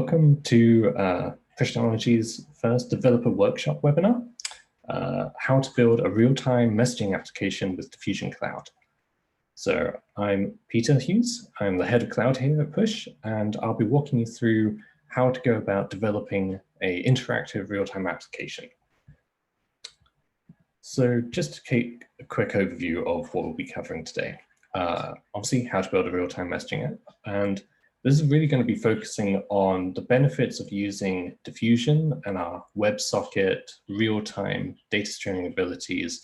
Welcome to Push Technology's first developer workshop webinar, how to build a real-time messaging application with Diffusion Cloud. So I'm Peter Hughes, I'm the head of cloud here at Push, and I'll be walking you through how to go about developing an interactive real-time application. So just to take a quick overview of what we'll be covering today. Obviously, how to build a real-time messaging app, and this is really going to be focusing on the benefits of using Diffusion and our WebSocket real-time data streaming abilities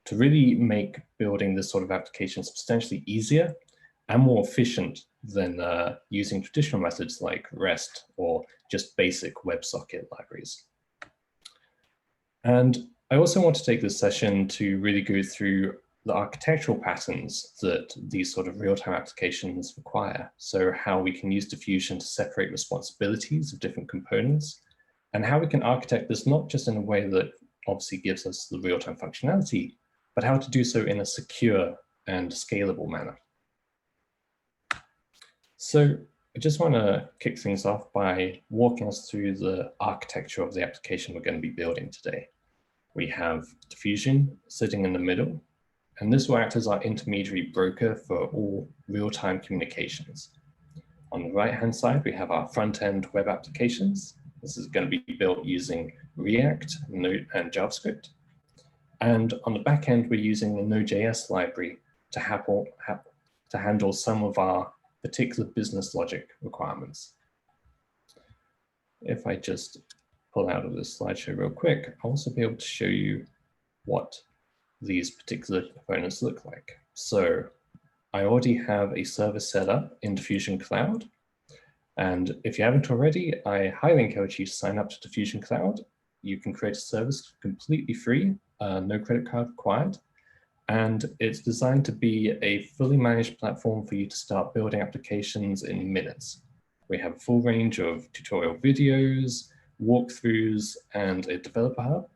to really make building this sort of application substantially easier and more efficient than using traditional methods like REST or just basic WebSocket libraries. And I also want to take this session to really go through the architectural patterns that these sort of real-time applications require. So how we can use Diffusion to separate responsibilities of different components, and how we can architect this not just in a way that obviously gives us the real-time functionality, but how to do so in a secure and scalable manner. So I just want to kick things off by walking us through the architecture of the application we're going to be building today. We have Diffusion sitting in the middle, and this will act as our intermediary broker for all real-time communications. On the right-hand side, we have our front-end web applications. This is going to be built using React, Node, and JavaScript. And on the back end, we're using the Node.js library to handle some of our particular business logic requirements. If I just pull out of this slideshow real quick, I'll also be able to show you what these particular components look like. So I already have a service set up in Diffusion Cloud. And if you haven't already, I highly encourage you to sign up to Diffusion Cloud. You can create a service completely free, no credit card required. And it's designed to be a fully managed platform for you to start building applications in minutes. We have a full range of tutorial videos, walkthroughs, and a developer hub.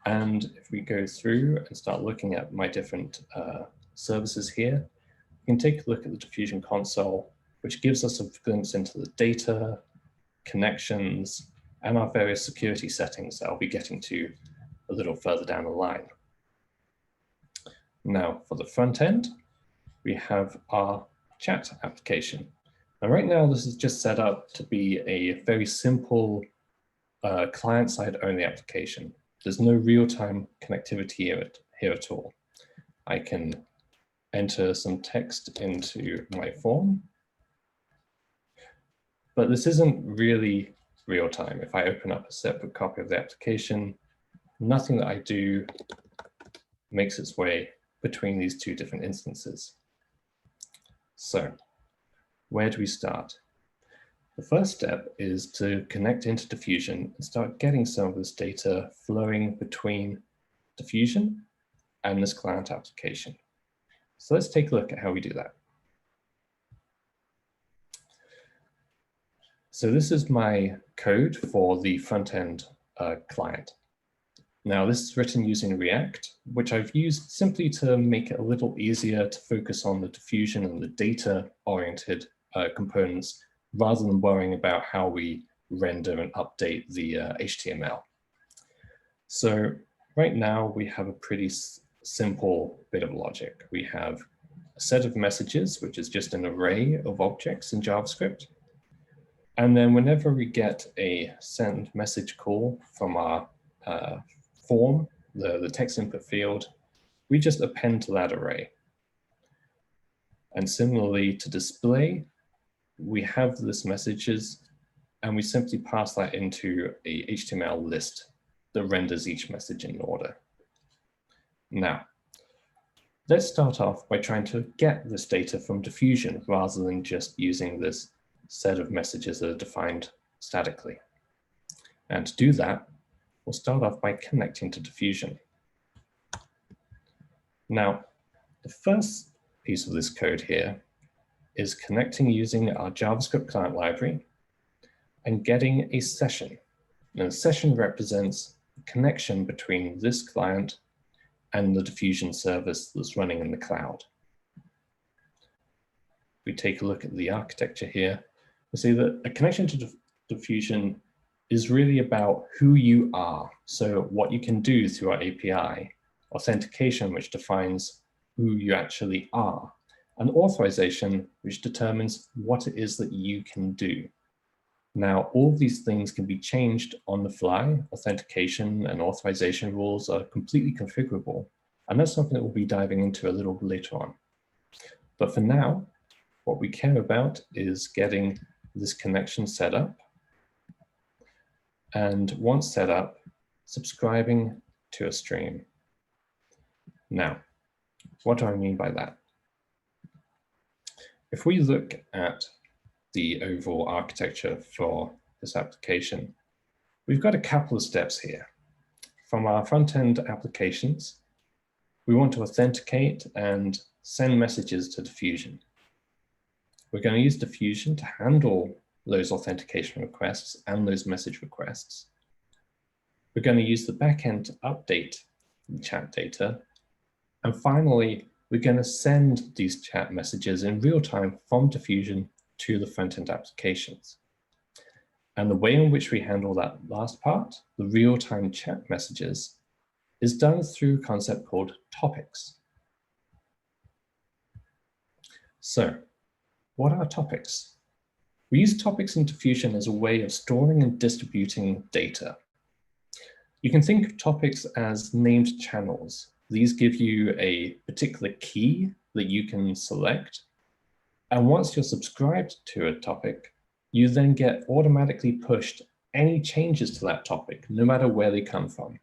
And if we go through and start looking at my different services here, we can take a look at the Diffusion console, which gives us a glimpse into the data, connections, and our various security settings that I'll be getting to a little further down the line. Now, for the front end, we have our chat application. Now, right now, this is just set up to be a very simple client-side only application. There's no real-time connectivity here at all. I can enter some text into my form, but this isn't really real-time. If I open up a separate copy of the application, nothing that I do makes its way between these two different instances. So where do we start? The first step is to connect into Diffusion and start getting some of this data flowing between Diffusion and this client application. So let's take a look at how we do that. So this is my code for the front-end client. Now this is written using React, which I've used simply to make it a little easier to focus on the Diffusion and the data-oriented components rather than worrying about how we render and update the HTML. So right now we have a pretty simple bit of logic. We have a set of messages, which is just an array of objects in JavaScript. And then whenever we get a send message call from our form, the text input field, we just append to that array. And similarly to display, we have this messages and we simply pass that into a HTML list that renders each message in order. Now, let's start off by trying to get this data from Diffusion rather than just using this set of messages that are defined statically. And to do that, we'll start off by connecting to Diffusion. Now, the first piece of this code here is connecting using our JavaScript client library and getting a session. Now, a session represents the connection between this client and the Diffusion service that's running in the cloud. If we take a look at the architecture here, we see that a connection to Diffusion is really about who you are. So what you can do through our API, authentication, which defines who you actually are, and authorization, which determines what it is that you can do. Now, all of these things can be changed on the fly. Authentication and authorization rules are completely configurable, and that's something that we'll be diving into a little later on. But for now, what we care about is getting this connection set up. And once set up, subscribing to a stream. Now, what do I mean by that? If we look at the overall architecture for this application, we've got a couple of steps here. From our front-end applications, we want to authenticate and send messages to Diffusion. We're going to use Diffusion to handle those authentication requests and those message requests. We're going to use the backend to update the chat data. And finally, we're going to send these chat messages in real time from Diffusion to the front-end applications. And the way in which we handle that last part, the real-time chat messages, is done through a concept called topics. So, what are topics? We use topics in Diffusion as a way of storing and distributing data. You can think of topics as named channels. These give you a particular key that you can select. And once you're subscribed to a topic, you then get automatically pushed any changes to that topic, no matter where they come from.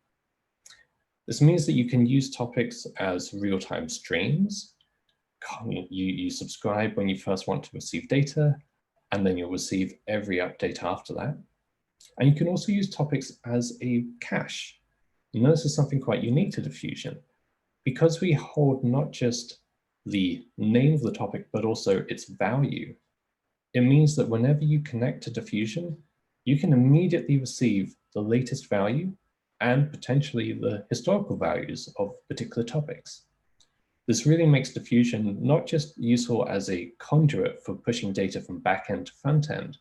This means that you can use topics as real-time streams. You subscribe when you first want to receive data, and then you'll receive every update after that. And you can also use topics as a cache. And this is something quite unique to Diffusion. Because we hold not just the name of the topic, but also its value, it means that whenever you connect to Diffusion, you can immediately receive the latest value and potentially the historical values of particular topics. This really makes Diffusion not just useful as a conduit for pushing data from backend to frontend,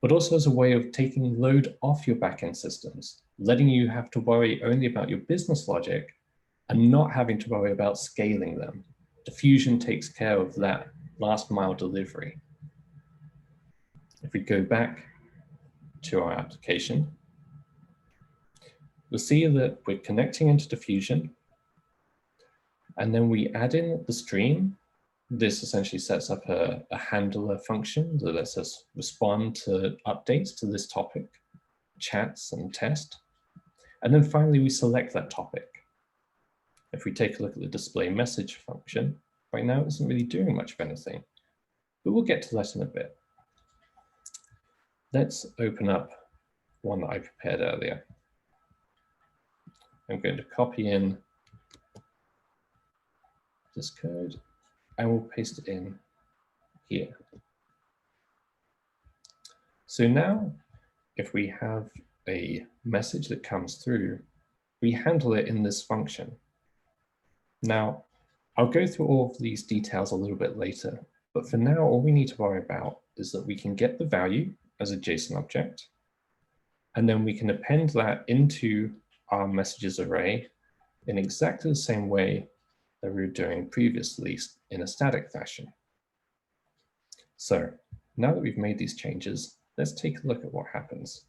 but also as a way of taking load off your backend systems, letting you have to worry only about your business logic and not having to worry about scaling them. Diffusion takes care of that last mile delivery. If we go back to our application, we'll see that we're connecting into Diffusion, and then we add in the stream. This essentially sets up a handler function that lets us respond to updates to this topic, chats and test. And then finally, we select that topic. If we take a look at the display message function, right now it isn't really doing much of anything, but we'll get to that in a bit. Let's open up one that I prepared earlier. I'm going to copy in this code and we'll paste it in here. So now, if we have a message that comes through, we handle it in this function. Now, I'll go through all of these details a little bit later, but for now, all we need to worry about is that we can get the value as a JSON object, and then we can append that into our messages array in exactly the same way that we were doing previously in a static fashion. So now that we've made these changes, let's take a look at what happens.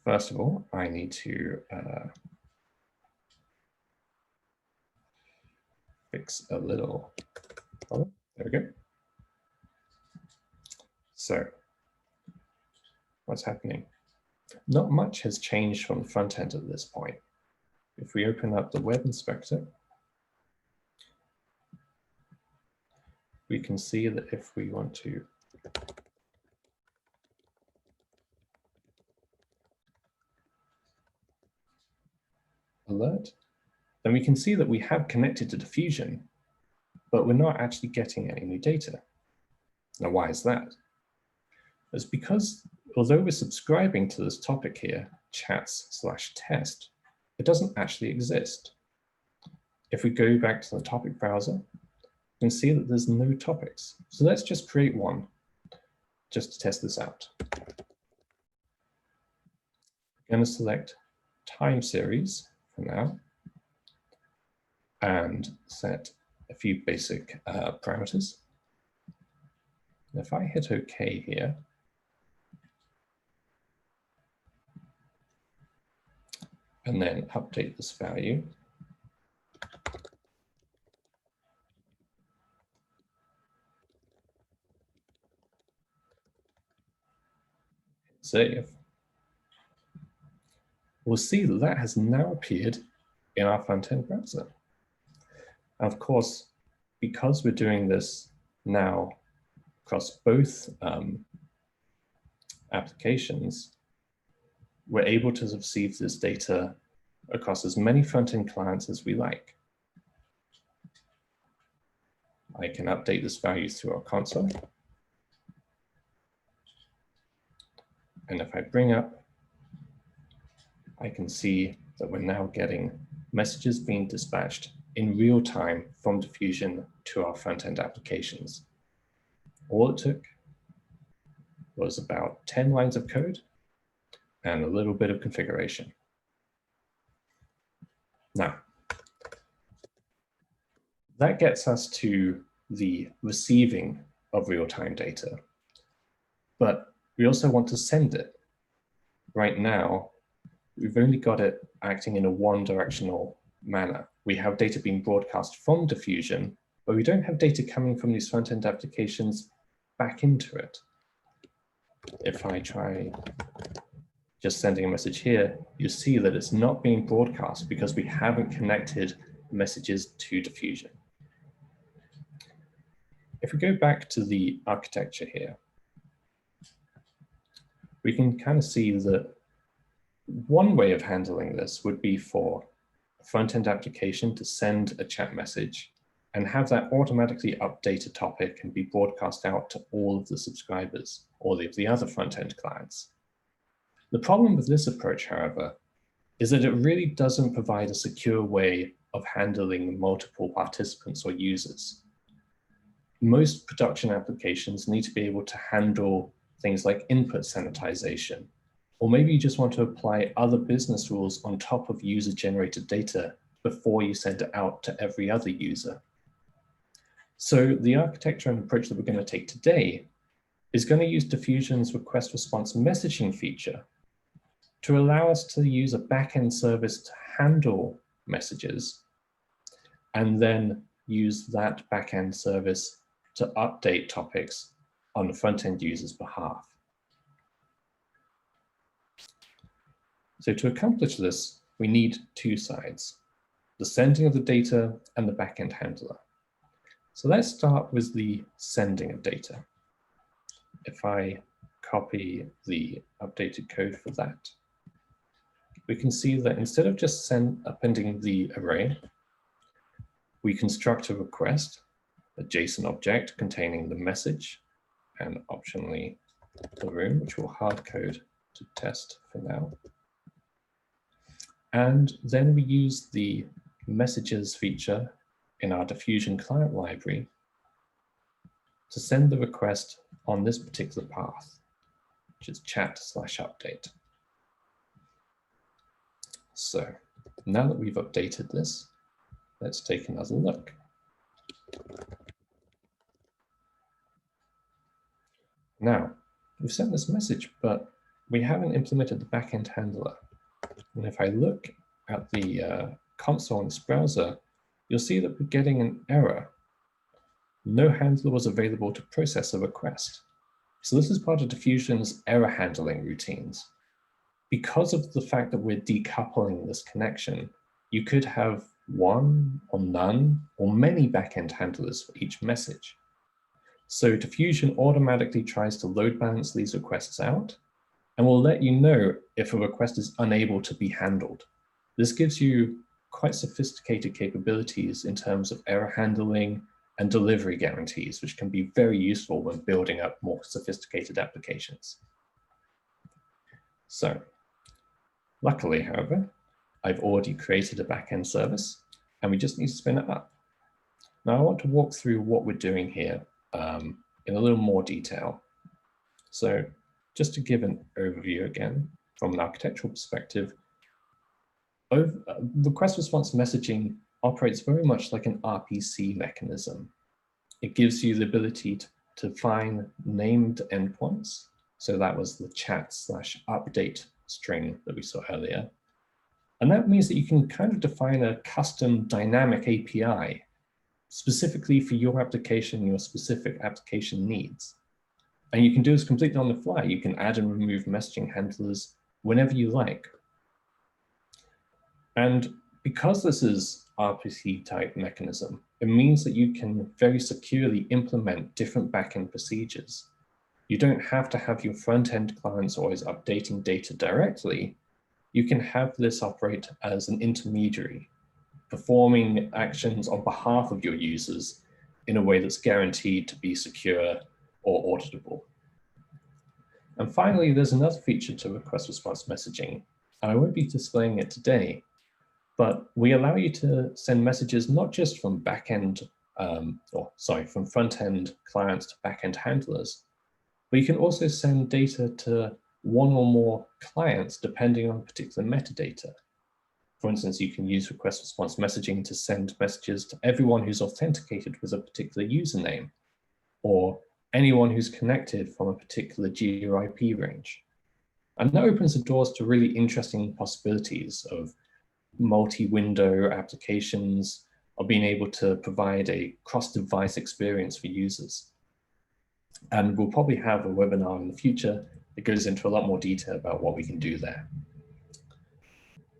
First of all, I need to fix a little problem. There we go. So what's happening? Not much has changed from the front end at this point. If we open up the web inspector, we can see that if we want to alert, then we can see that we have connected to Diffusion, but we're not actually getting any new data. Now, why is that? It's because although we're subscribing to this topic here, chats/test, it doesn't actually exist. If we go back to the topic browser, can see that there's no topics. So let's just create one just to test this out. I'm going to select time series for now and set a few basic parameters. If I hit OK here, and then update this value, save, we'll see that that has now appeared in our front-end browser. And of course, because we're doing this now across both applications, we're able to receive this data across as many front-end clients as we like. I can update this value through our console. And if I bring up, I can see that we're now getting messages being dispatched in real time from Diffusion to our front-end applications. All it took was about 10 lines of code and a little bit of configuration. Now, that gets us to the receiving of real-time data, but we also want to send it. Right now, we've only got it acting in a one-directional manner. We have data being broadcast from Diffusion, but we don't have data coming from these front-end applications back into it. If I try just sending a message here, you see that it's not being broadcast because we haven't connected messages to Diffusion. If we go back to the architecture here, we can kind of see that one way of handling this would be for a front-end application to send a chat message and have that automatically update a topic and be broadcast out to all of the subscribers, all of the other front-end clients. The problem with this approach, however, is that it really doesn't provide a secure way of handling multiple participants or users. Most production applications need to be able to handle things like input sanitization, or maybe you just want to apply other business rules on top of user-generated data before you send it out to every other user. So the architecture and approach that we're going to take today is going to use Diffusion's request response messaging feature to allow us to use a backend service to handle messages and then use that backend service to update topics on the front-end user's behalf. So to accomplish this, we need two sides, the sending of the data and the backend handler. So let's start with the sending of data. If I copy the updated code for that, we can see that instead of just appending the array, we construct a request, a JSON object containing the message and optionally the room, which we'll hard code to test for now. And then we use the messages feature in our Diffusion client library to send the request on this particular path, which is chat/update. So now that we've updated this, let's take another look. Now, we've sent this message, but we haven't implemented the backend handler. And if I look at the console in this browser, you'll see that we're getting an error. No handler was available to process a request. So this is part of Diffusion's error handling routines. Because of the fact that we're decoupling this connection, you could have one or none or many backend handlers for each message. So Diffusion automatically tries to load balance these requests out and will let you know if a request is unable to be handled. This gives you quite sophisticated capabilities in terms of error handling and delivery guarantees, which can be very useful when building up more sophisticated applications. So, luckily, however, I've already created a backend service and we just need to spin it up. Now I want to walk through what we're doing here in a little more detail. So just to give an overview again, from an architectural perspective, request response messaging operates very much like an RPC mechanism. It gives you the ability to find named endpoints. So that was the chat/update string that we saw earlier. And that means that you can kind of define a custom dynamic API specifically for your application, your specific application needs. And you can do this completely on the fly. You can add and remove messaging handlers whenever you like. And because this is RPC type mechanism, it means that you can very securely implement different backend procedures. You don't have to have your front-end clients always updating data directly. You can have this operate as an intermediary, performing actions on behalf of your users in a way that's guaranteed to be secure or auditable. And finally, there's another feature to request response messaging, and I won't be displaying it today, but we allow you to send messages not just from backend, from front-end clients to backend handlers, but you can also send data to one or more clients depending on particular metadata. For instance, you can use request response messaging to send messages to everyone who's authenticated with a particular username, or anyone who's connected from a particular geo-IP range. And that opens the doors to really interesting possibilities of multi-window applications, of being able to provide a cross-device experience for users. And we'll probably have a webinar in the future that goes into a lot more detail about what we can do there.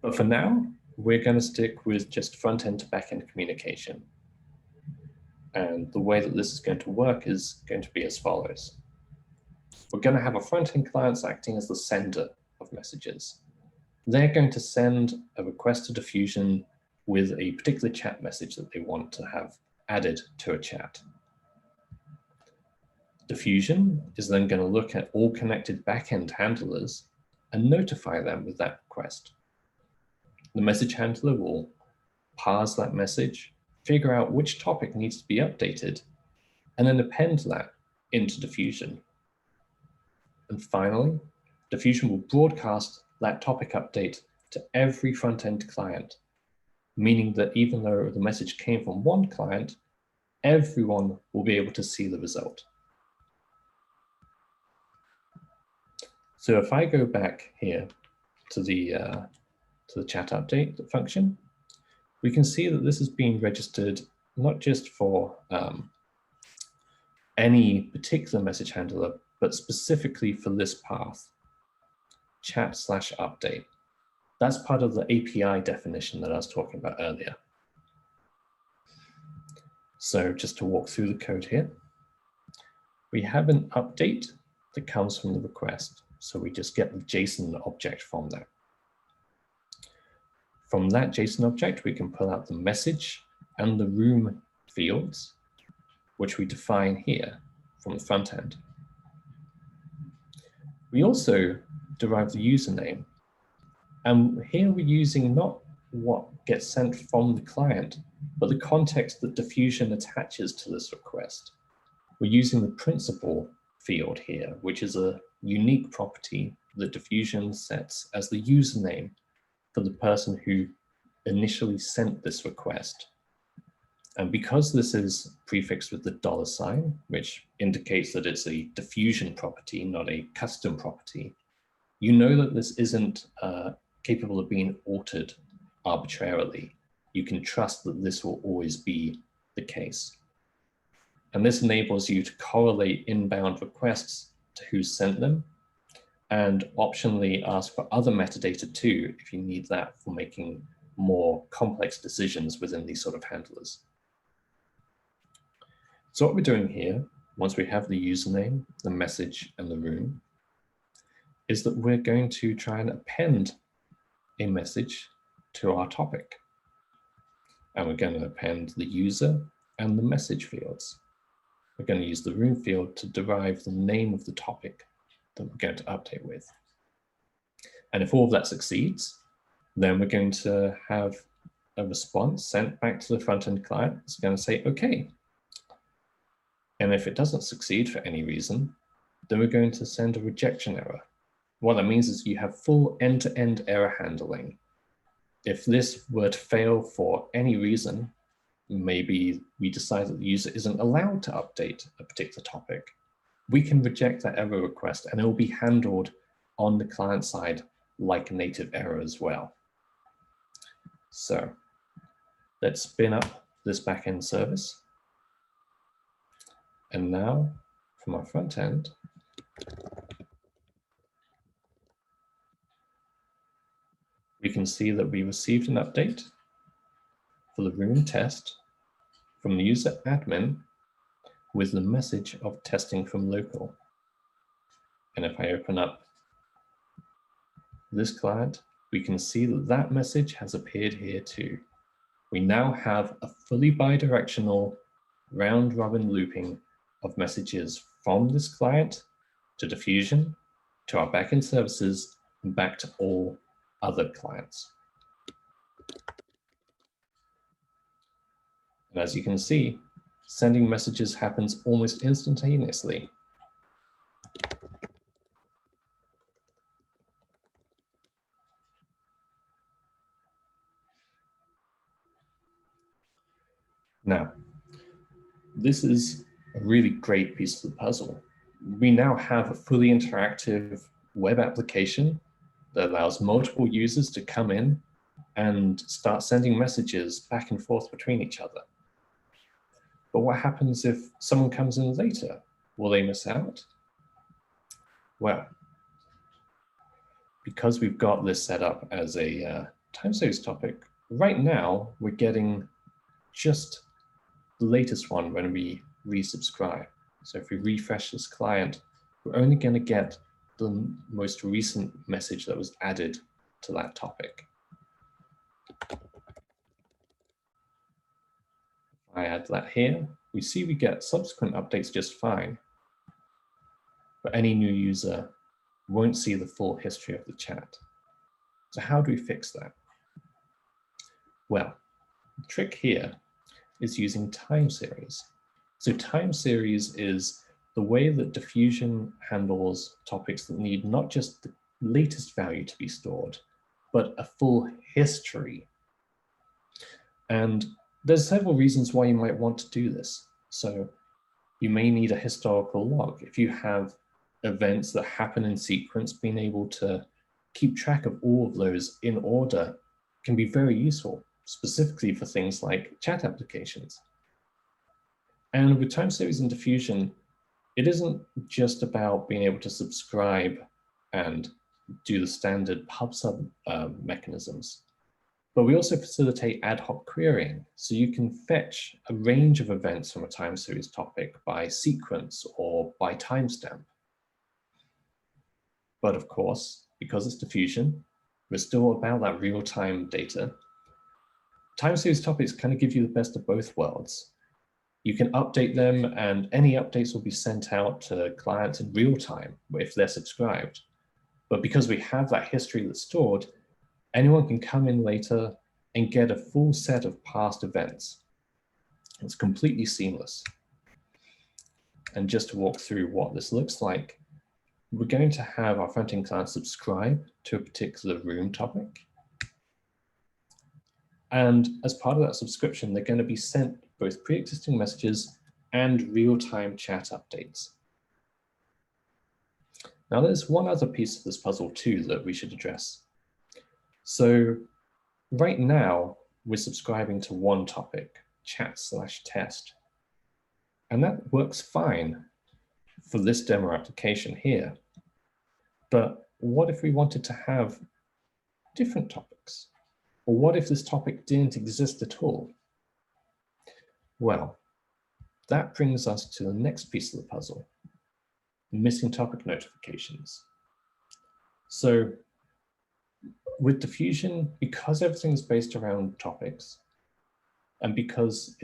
But for now, we're going to stick with just front-end to back-end communication. And the way that this is going to work is going to be as follows. We're going to have a front-end client acting as the sender of messages. They're going to send a request to Diffusion with a particular chat message that they want to have added to a chat. Diffusion is then going to look at all connected back-end handlers and notify them with that request. The message handler will parse that message, figure out which topic needs to be updated, and then append that into Diffusion. And finally, Diffusion will broadcast that topic update to every front-end client, meaning that even though the message came from one client, everyone will be able to see the result. So if I go back here to the chat update function, we can see that this is being registered not just for any particular message handler, but specifically for this path, chat/update. That's part of the API definition that I was talking about earlier. So just to walk through the code here, we have an update that comes from the request. So we just get the JSON object from that. From that JSON object, we can pull out the message and the room fields, which we define here from the front end. We also derive the username. And here we're using not what gets sent from the client, but the context that Diffusion attaches to this request. We're using the principal field here, which is a unique property that Diffusion sets as the username for the person who initially sent this request. And because this is prefixed with the $, which indicates that it's a Diffusion property, not a custom property, you know that this isn't capable of being altered arbitrarily. You can trust that this will always be the case. And this enables you to correlate inbound requests to who sent them, and optionally ask for other metadata too, if you need that for making more complex decisions within these sort of handlers. So what we're doing here, once we have the username, the message, and the room, is that we're going to try and append a message to our topic. And we're going to append the user and the message fields. We're going to use the room field to derive the name of the topic that we're going to update with. And if all of that succeeds, then we're going to have a response sent back to the front-end client. It's going to say, okay. And if it doesn't succeed for any reason, then we're going to send a rejection error. What that means is you have full end-to-end error handling. If this were to fail for any reason, maybe we decide that the user isn't allowed to update a particular topic, we can reject that error request and it will be handled on the client side like a native error as well. So let's spin up this backend service. And now from our front end, we can see that we received an update for the room test from the user admin with the message of testing from local. And if I open up this client, we can see that that message has appeared here too. We now have a fully bidirectional round robin looping of messages from this client to Diffusion, to our backend services, and back to all other clients. And as you can see, sending messages happens almost instantaneously. Now, this is a really great piece of the puzzle. We now have a fully interactive web application that allows multiple users to come in and start sending messages back and forth between each other. But what happens if someone comes in later? Will they miss out? Well, because we've got this set up as a time series topic, right now we're getting just the latest one when we resubscribe. So if we refresh this client, we're only going to get the most recent message that was added to that topic. If I add that here, we see we get subsequent updates just fine, but any new user won't see the full history of the chat. So how do we fix that? Well, the trick here is using time series. So time series is the way that Diffusion handles topics that need not just the latest value to be stored, but a full history. And there's several reasons why you might want to do this. So you may need a historical log. If you have events that happen in sequence, being able to keep track of all of those in order can be very useful, specifically for things like chat applications. And with time series and Diffusion, it isn't just about being able to subscribe and do the standard pub/sub mechanisms, but we also facilitate ad hoc querying. So you can fetch a range of events from a time series topic by sequence or by timestamp. But of course, because it's Diffusion, we're still about that real-time data. Time series topics kind of give you the best of both worlds. You can update them and any updates will be sent out to clients in real time if they're subscribed. But because we have that history that's stored, anyone can come in later and get a full set of past events. It's completely seamless. And just to walk through what this looks like, we're going to have our front-end client subscribe to a particular room topic. And as part of that subscription, they're going to be sent both pre-existing messages and real-time chat updates. Now, there's one other piece of this puzzle too that we should address. So right now, we're subscribing to one topic, chat/test. And that works fine for this demo application here. But what if we wanted to have different topics? Or what if this topic didn't exist at all? Well, that brings us to the next piece of the puzzle, missing topic notifications. So with Diffusion, because everything's based around topics, and because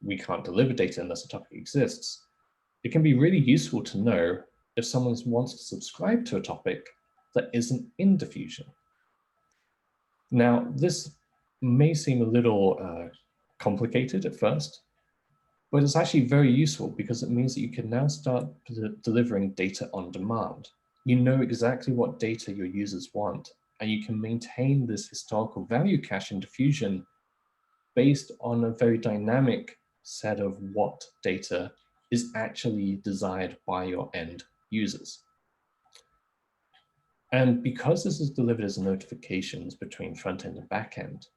we can't deliver data unless a topic exists, it can be really useful to know if someone wants to subscribe to a topic that isn't in Diffusion. Now, this may seem a little complicated at first, but it's actually very useful because it means that you can now start delivering data on demand. You know exactly what data your users want, and you can maintain this historical value cache in Diffusion based on a very dynamic set of what data is actually desired by your end users. And because this is delivered as notifications between front end and back end,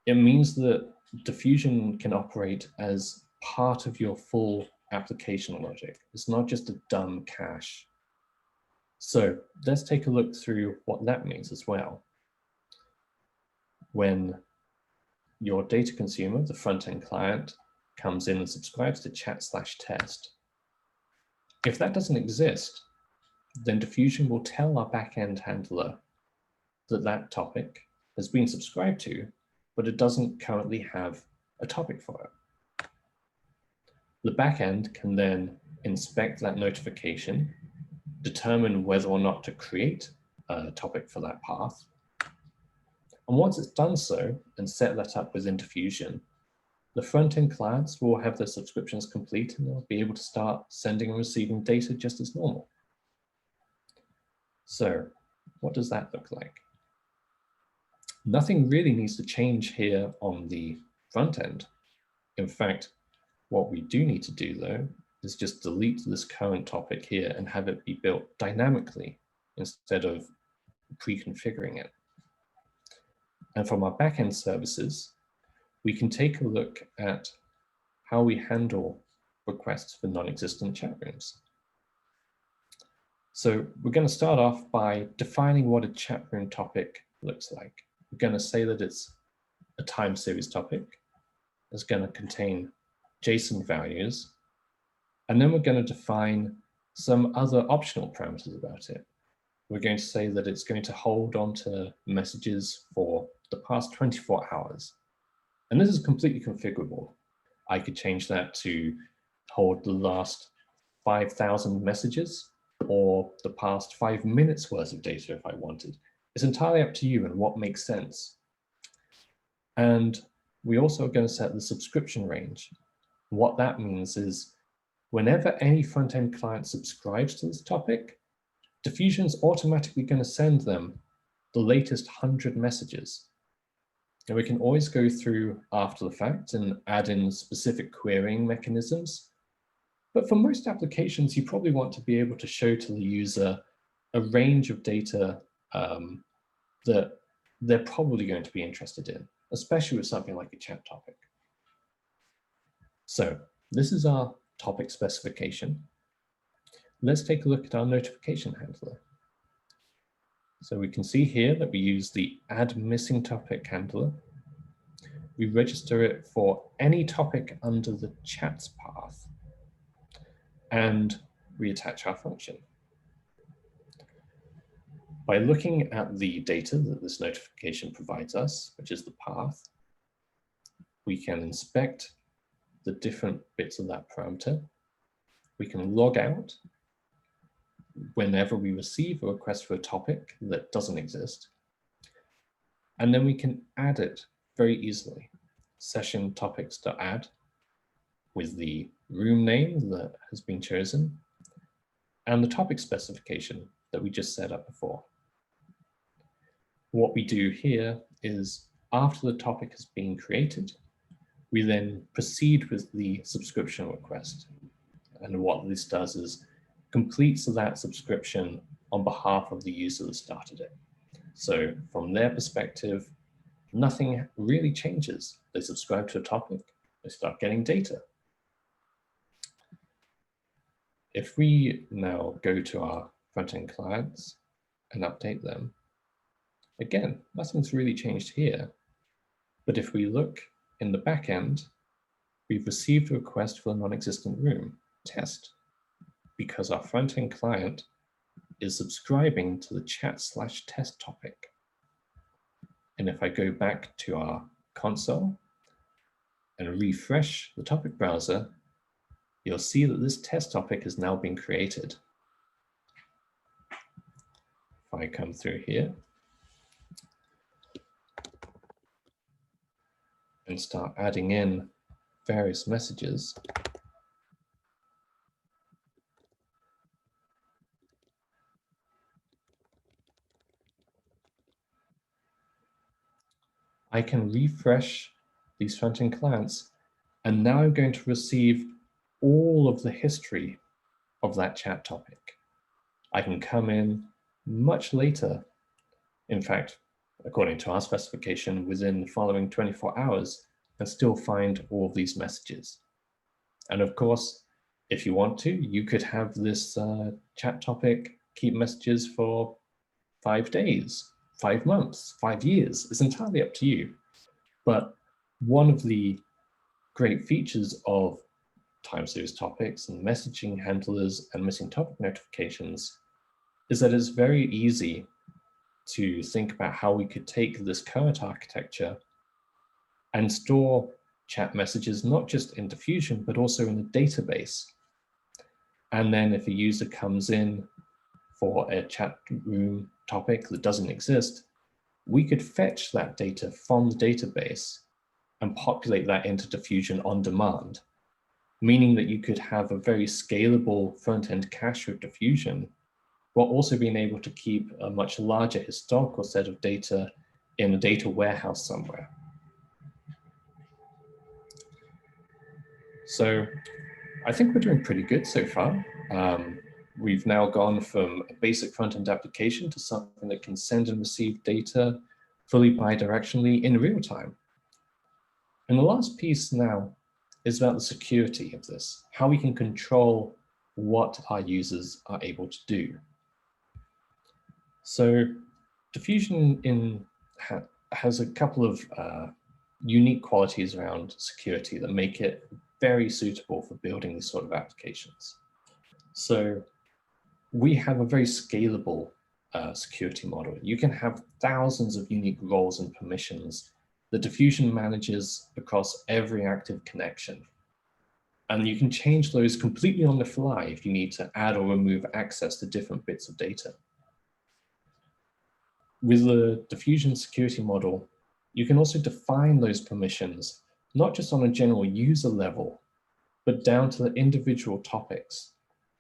it means that Diffusion can operate as part of your full application logic. It's not just a dumb cache. So let's take a look through what that means as well. When your data consumer, the front-end client, comes in and subscribes to chat/test, if that doesn't exist, then Diffusion will tell our back-end handler that that topic has been subscribed to, but it doesn't currently have a topic for it. The backend can then inspect that notification, determine whether or not to create a topic for that path. And once it's done so and set that up within Diffusion, the front-end clients will have their subscriptions complete and they'll be able to start sending and receiving data just as normal. So what does that look like? Nothing really needs to change here on the front end. In fact, what we do need to do though is just delete this current topic here and have it be built dynamically instead of pre-configuring it. And from our backend services, we can take a look at how we handle requests for non-existent chat rooms. So we're going to start off by defining what a chat room topic looks like. We're going to say that it's a time series topic. It's going to contain JSON values. And then we're going to define some other optional parameters about it. We're going to say that it's going to hold on to messages for the past 24 hours. And this is completely configurable. I could change that to hold the last 5,000 messages or the past 5 minutes worth of data if I wanted. It's entirely up to you and what makes sense. And we also are going to set the subscription range. What that means is whenever any front-end client subscribes to this topic, Diffusion's automatically going to send them the latest 100 messages. And we can always go through after the fact and add in specific querying mechanisms. But for most applications, you probably want to be able to show to the user a range of data that they're probably going to be interested in, especially with something like a chat topic. So this is our topic specification. Let's take a look at our notification handler. So we can see here that we use the add missing topic handler. We register it for any topic under the chats path, and we attach our function. By looking at the data that this notification provides us, which is the path, we can inspect the different bits of that parameter. We can log out whenever we receive a request for a topic that doesn't exist. And then we can add it very easily. Session topics.add with the room name that has been chosen and the topic specification that we just set up before. What we do here is after the topic has been created, we then proceed with the subscription request. And what this does is completes that subscription on behalf of the user that started it. So from their perspective, nothing really changes. They subscribe to a topic, they start getting data. If we now go to our front-end clients and update them, again, nothing's really changed here. But if we look in the back end, we've received a request for a non-existent room test because our front-end client is subscribing to the chat/test topic. And if I go back to our console and refresh the topic browser, you'll see that this test topic has now been created. If I come through here, and start adding in various messages, I can refresh these front-end clients, and now I'm going to receive all of the history of that chat topic. I can come in much later, in fact, according to our specification, within the following 24 hours, and still find all of these messages. And of course, if you want to, you could have this chat topic keep messages for 5 days, 5 months, 5 years. It's entirely up to you. But one of the great features of time series topics and messaging handlers and missing topic notifications is that it's very easy to think about how we could take this current architecture and store chat messages, not just in Diffusion, but also in a database. And then if a user comes in for a chat room topic that doesn't exist, we could fetch that data from the database and populate that into Diffusion on demand, meaning that you could have a very scalable front-end cache with Diffusion, while also being able to keep a much larger historical set of data in a data warehouse somewhere. So I think we're doing pretty good so far. We've now gone from a basic front-end application to something that can send and receive data fully bidirectionally in real time. And the last piece now is about the security of this, how we can control what our users are able to do. So Diffusion has a couple of unique qualities around security that make it very suitable for building these sort of applications. So we have a very scalable security model. You can have thousands of unique roles and permissions that Diffusion manages across every active connection. And you can change those completely on the fly if you need to add or remove access to different bits of data. With the Diffusion security model, you can also define those permissions, not just on a general user level, but down to the individual topics.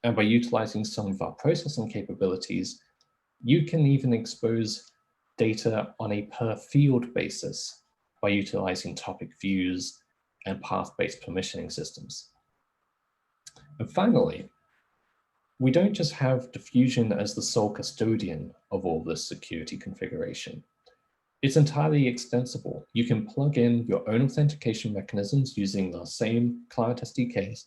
And by utilizing some of our processing capabilities, you can even expose data on a per field basis by utilizing topic views and path-based permissioning systems. And finally, we don't just have Diffusion as the sole custodian of all this security configuration. It's entirely extensible. You can plug in your own authentication mechanisms using the same client SDKs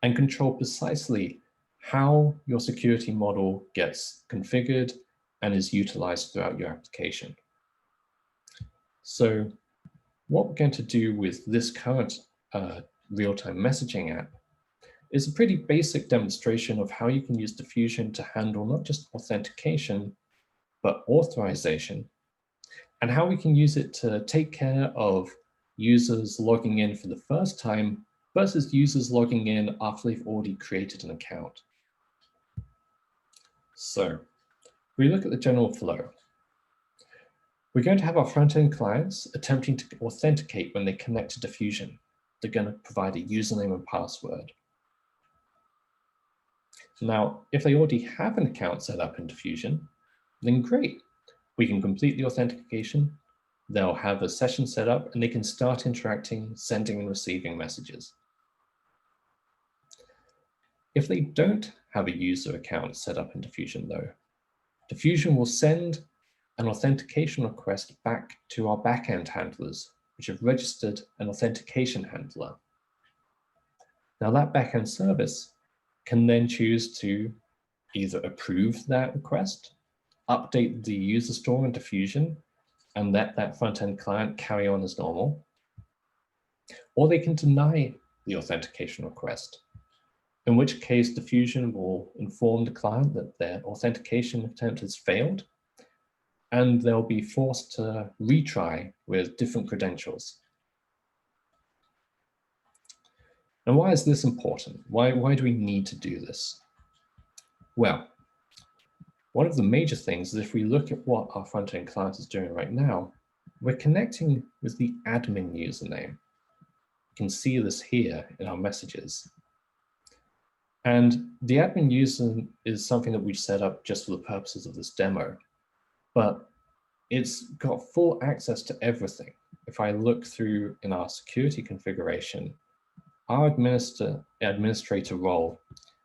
and control precisely how your security model gets configured and is utilized throughout your application. So what we're going to do with this current real-time messaging app is a pretty basic demonstration of how you can use Diffusion to handle not just authentication, but authorization, and how we can use it to take care of users logging in for the first time versus users logging in after they've already created an account. So we look at the general flow. We're going to have our front-end clients attempting to authenticate when they connect to Diffusion. They're going to provide a username and password. Now, if they already have an account set up in Diffusion, then great. We can complete the authentication. They'll have a session set up and they can start interacting, sending and receiving messages. If they don't have a user account set up in Diffusion though, Diffusion will send an authentication request back to our backend handlers, which have registered an authentication handler. Now that backend service can then choose to either approve that request, update the user store in Diffusion, and let that front-end client carry on as normal, or they can deny the authentication request, in which case Diffusion will inform the client that their authentication attempt has failed, and they'll be forced to retry with different credentials. And why is this important? Why do we need to do this? Well, one of the major things is if we look at what our front-end client is doing right now, we're connecting with the admin username. You can see this here in our messages. And the admin user is something that we've set up just for the purposes of this demo, but it's got full access to everything. If I look through in our security configuration, our administrator role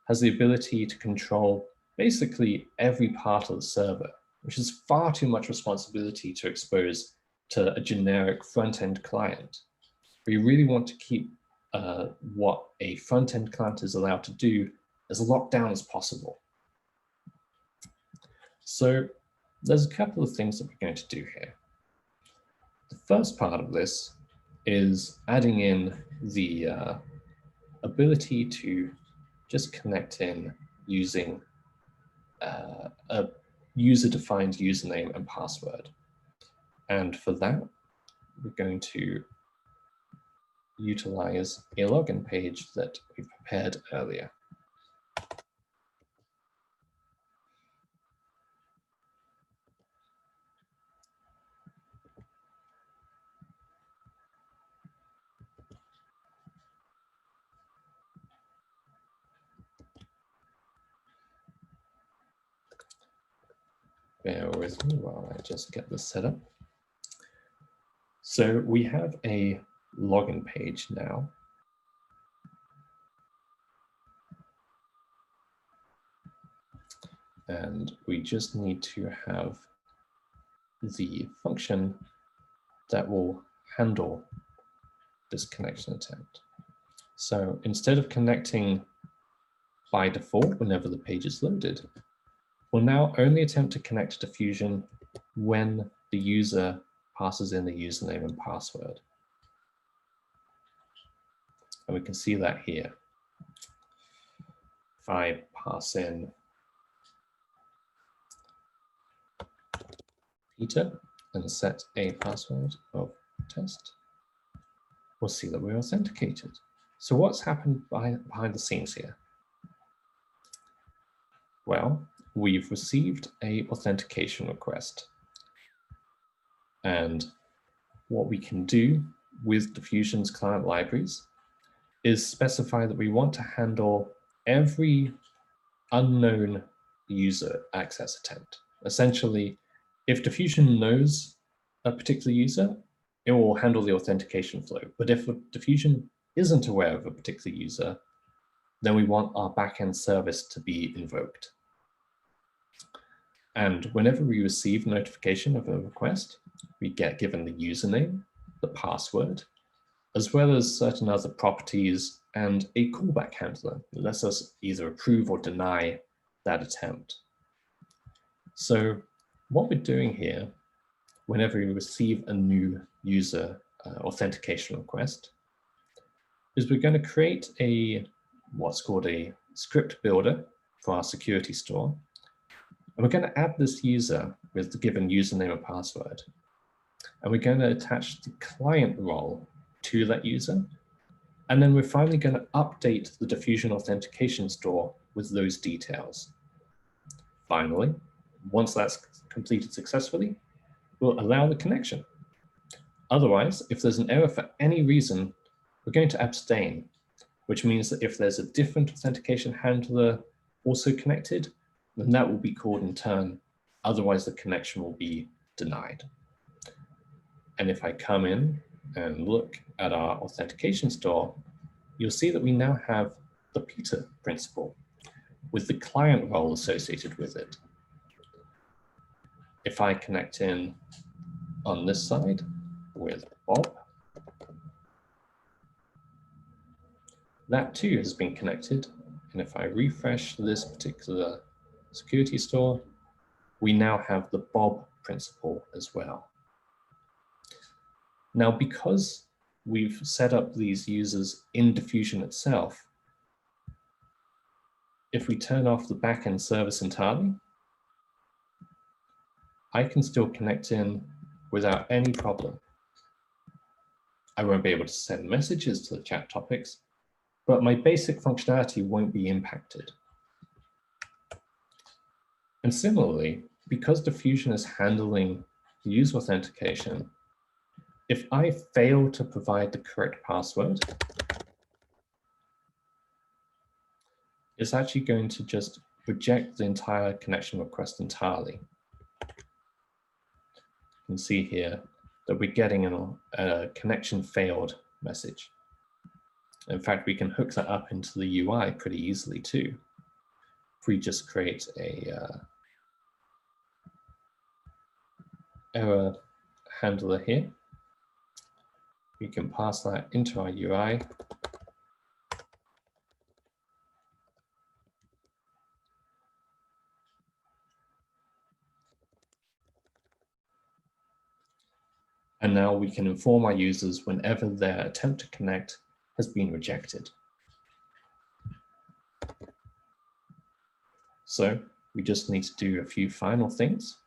has the ability to control basically every part of the server, which is far too much responsibility to expose to a generic front-end client. We really want to keep what a front-end client is allowed to do as locked down as possible. So there's a couple of things that we're going to do here. The first part of this is adding in the ability to just connect in using a user-defined username and password. And for that, we're going to utilize a login page that we prepared earlier. Bear with me while I just get this set up. So we have a login page now. And we just need to have the function that will handle this connection attempt. So instead of connecting by default whenever the page is loaded, we'll now only attempt to connect to Diffusion when the user passes in the username and password. And we can see that here. If I pass in Peter and set a password of test, we'll see that we're authenticated. So what's happened behind the scenes here? Well, we've received an authentication request. And what we can do with Diffusion's client libraries is specify that we want to handle every unknown user access attempt. Essentially, if Diffusion knows a particular user, it will handle the authentication flow. But if Diffusion isn't aware of a particular user, then we want our backend service to be invoked. And whenever we receive notification of a request, we get given the username, the password, as well as certain other properties and a callback handler that lets us either approve or deny that attempt. So what we're doing here, whenever we receive a new user authentication request, is we're going to create what's called a script builder for our security store. And we're going to add this user with the given username and password. And we're going to attach the client role to that user. And then we're finally going to update the Diffusion authentication store with those details. Finally, once that's completed successfully, we'll allow the connection. Otherwise, if there's an error for any reason, we're going to abstain, which means that if there's a different authentication handler also connected, then that will be called in turn. Otherwise, the connection will be denied. And if I come in and look at our authentication store, you'll see that we now have the Peter principal with the client role associated with it. If I connect in on this side with Bob, that too has been connected. And if I refresh this particular security store, we now have the Bob principal as well. Now, because we've set up these users in Diffusion itself, if we turn off the backend service entirely, I can still connect in without any problem. I won't be able to send messages to the chat topics, but my basic functionality won't be impacted. And similarly, because Diffusion is handling the user authentication, if I fail to provide the correct password, it's actually going to just reject the entire connection request entirely. You can see here that we're getting a connection failed message. In fact, we can hook that up into the UI pretty easily too. If we just create a error handler here, we can pass that into our UI. And now we can inform our users whenever their attempt to connect has been rejected. So we just need to do a few final things.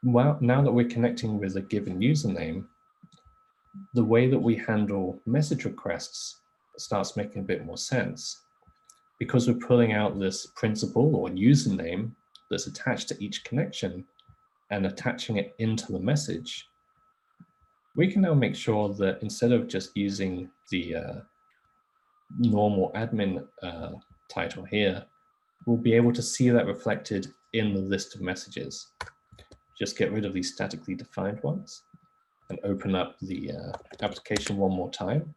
Well, now that we're connecting with a given username, the way that we handle message requests starts making a bit more sense. Because we're pulling out this principal or username that's attached to each connection and attaching it into the message, we can now make sure that instead of just using the normal admin title here, we'll be able to see that reflected in the list of messages. Just get rid of these statically defined ones and open up the application one more time.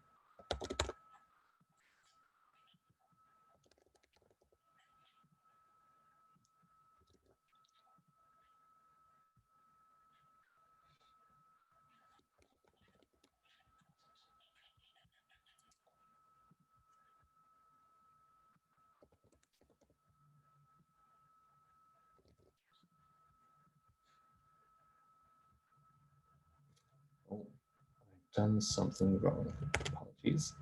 Oh, I've done something wrong. Apologies.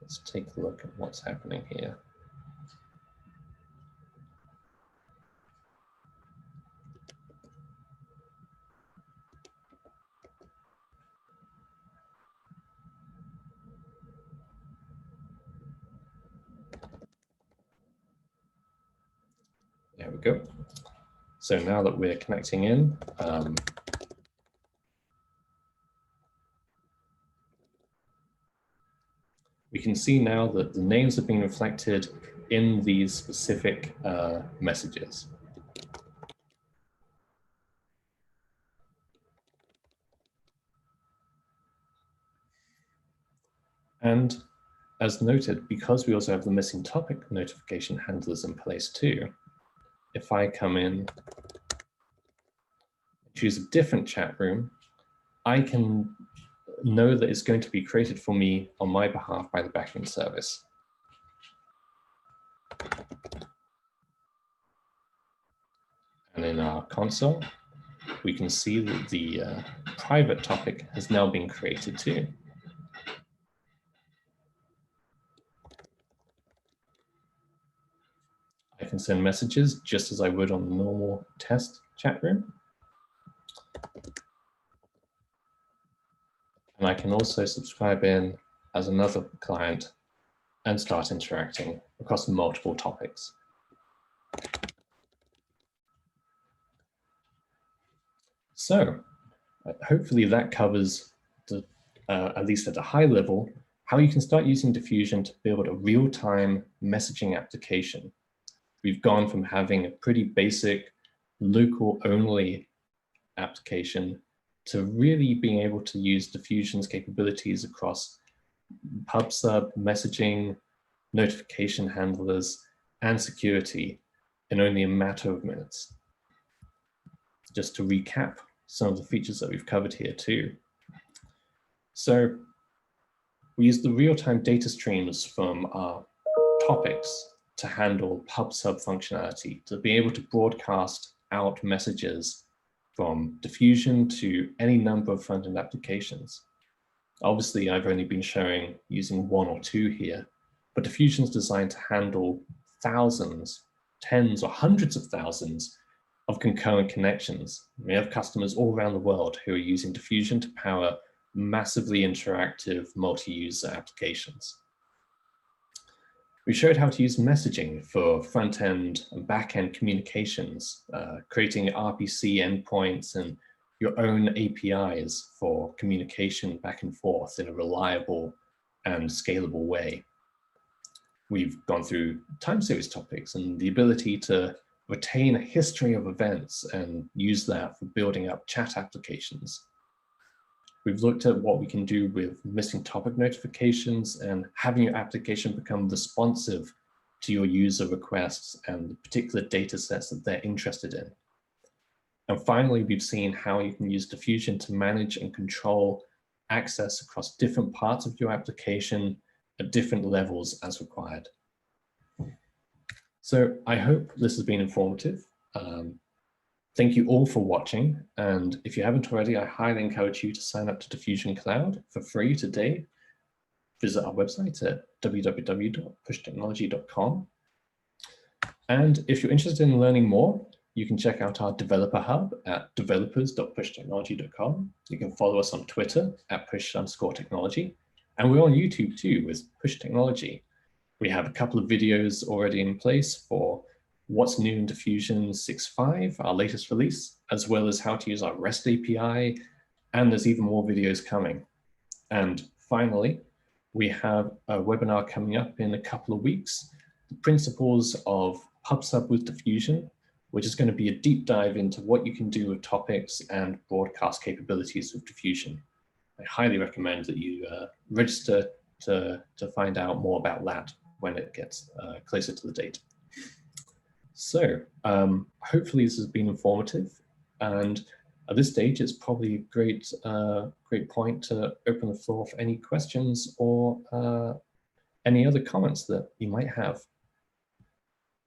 Let's take a look at what's happening here. There we go. So now that we're connecting in, we can see now that the names are being reflected in these specific messages. And as noted, because we also have the missing topic notification handlers in place too, if I come in, choose a different chat room, I can know that it's going to be created for me on my behalf by the backend service. And in our console, we can see that the private topic has now been created too. I can send messages just as I would on the normal test chat room. And I can also subscribe in as another client and start interacting across multiple topics. So hopefully that covers, at least at a high level, how you can start using Diffusion to build a real-time messaging application. We've gone from having a pretty basic local-only application to really being able to use Diffusion's capabilities across pub/sub, messaging, notification handlers, and security in only a matter of minutes. Just to recap some of the features that we've covered here too. So we use the real-time data streams from our topics to handle pub/sub functionality, to be able to broadcast out messages from Diffusion to any number of front-end applications. Obviously, I've only been showing using one or two here, but Diffusion's designed to handle thousands, tens or hundreds of thousands of concurrent connections. We have customers all around the world who are using Diffusion to power massively interactive multi-user applications. We showed how to use messaging for front-end and back-end communications, creating RPC endpoints and your own APIs for communication back and forth in a reliable and scalable way. We've gone through time series topics and the ability to retain a history of events and use that for building up chat applications. We've looked at what we can do with missing topic notifications and having your application become responsive to your user requests and the particular data sets that they're interested in. And finally, we've seen how you can use Diffusion to manage and control access across different parts of your application at different levels as required. So I hope this has been informative. Thank you all for watching. And if you haven't already, I highly encourage you to sign up to Diffusion Cloud for free today. Visit our website at www.pushtechnology.com. And if you're interested in learning more, you can check out our developer hub at developers.pushtechnology.com. You can follow us on Twitter at push_technology. And we're on YouTube too with Push Technology. We have a couple of videos already in place for what's new in Diffusion 6.5, our latest release, as well as how to use our REST API, and there's even more videos coming. And finally, we have a webinar coming up in a couple of weeks, the principles of PubSub with Diffusion, which is going to be a deep dive into what you can do with topics and broadcast capabilities with Diffusion. I highly recommend that you register to find out more about that when it gets closer to the date. So hopefully this has been informative, and at this stage it's probably a great point to open the floor for any questions or any other comments that you might have.